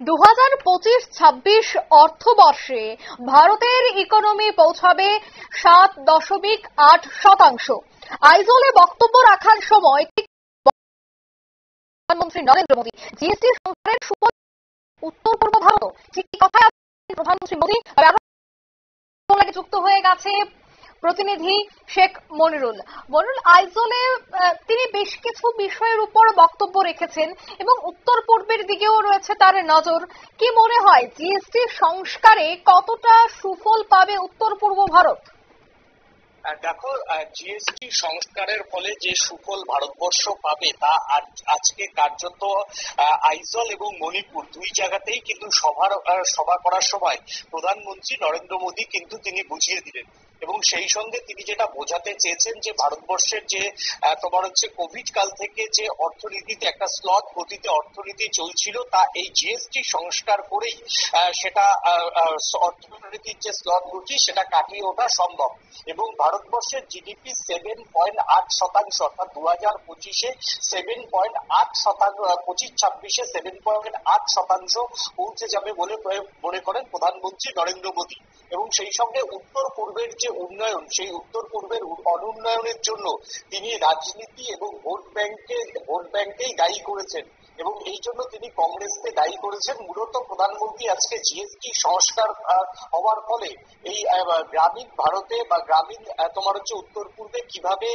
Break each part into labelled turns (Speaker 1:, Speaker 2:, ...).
Speaker 1: 2025-26 অর্থবর্ষে ভারতের ইকোনমি পৌঁছাবে 7.8%। আইজলে বক্তব্য রাখার সময় প্রধানমন্ত্রী নরেন্দ্র মোদী জিএসটি সংস্কারের সুফল উত্তর পূর্ব ভারত। ঠিক কি কথায় প্রধানমন্ত্রী মোদী যুক্ত হয়ে গেছে প্রতিনিধি শেখ মনিরুল। আইজলে তিনি বেশ কিছু বিষয়ের উপর বক্তব্য রেখেছেন এবং উত্তর পূর্বের দিকেও রয়েছে তার নজর। কি মনে হয় জিএসটি সংস্কারে কতটা সুফল পাবে উত্তর পূর্ব ভারত?
Speaker 2: দেখো, জিএসটি সংস্কারের ফলে যে সুফল ভারতবর্ষ পাবে তা আজকে কার্যত আইজল এবং মণিপুর দুই জায়গাতেই কিন্তু সভা করার সময় প্রধানমন্ত্রী নরেন্দ্র মোদী কিন্তু তিনি বুঝিয়ে দিলেন এবং সেই সঙ্গে তিনি যেটা বোঝাতে চেয়েছেন যে ভারতবর্ষের যে কোভিড কাল থেকে যে অর্থনীতিতে একটা স্লথ গতিতে অর্থনীতি চলছিল তা এই জিএসটি সংস্কার করেই সেটা অর্থনীতির যে স্লথ গতি সেটা কাটিয়ে ওঠা সম্ভব। এবং ভারতবর্ষের জিডিপি 7.8% অর্থাৎ 2025-এ 7.8%, 25-26-এ 7.8% পৌঁছে যাবে বলে মনে করেন প্রধানমন্ত্রী নরেন্দ্র মোদী। এবং সেই সঙ্গে উত্তর পূর্বের যে উন্নয়ন, সেই উত্তর পূর্বের অনুন্নয়নের জন্য তিনি রাজনীতি এবং ভোট ব্যাংকেই দায়ী করেছেন এবং এই জন্য তিনি কংগ্রেসকে দায়ী করেছেন। মূলত প্রধানমন্ত্রী আজকে জিএসটি সংস্কার হওয়ার ফলে এই গ্রামীণ ভারতে বা গ্রামীণ উত্তর পূর্বে কিভাবে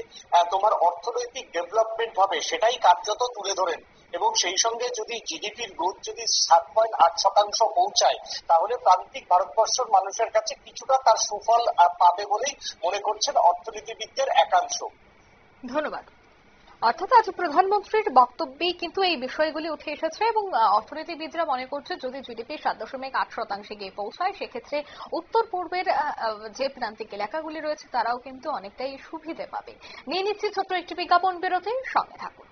Speaker 2: অর্থনৈতিক ডেভেলপমেন্ট হবে সেটাই কার্যত তুলে ধরেন। এবং সেই সঙ্গে যদি জিডিপির গ্রোথ যদি 7.8% পৌঁছায় তাহলে প্রান্তিক ভারতবর্ষের মানুষের কাছে কিছুটা তার সুফল পাবে বলেই মনে করছেন অর্থনীতিবিদদের একাংশ।
Speaker 1: ধন্যবাদ। অর্থাৎ আজ প্রধানমন্ত্রীর বক্তব্যেই কিন্তু এই বিষয়গুলি উঠে এসেছে এবং অর্থনীতিবিদরা মনে করছে যদি জিডিপি 7.8% গিয়ে পৌঁছায় সেক্ষেত্রে উত্তর পূর্বের যে প্রান্তিক এলাকাগুলি রয়েছে তারাও কিন্তু অনেকটাই সুবিধে পাবে। নিয়ে নিচ্ছি ছোট্ট একটি বিজ্ঞাপন বিরতি, সঙ্গে থাকুন।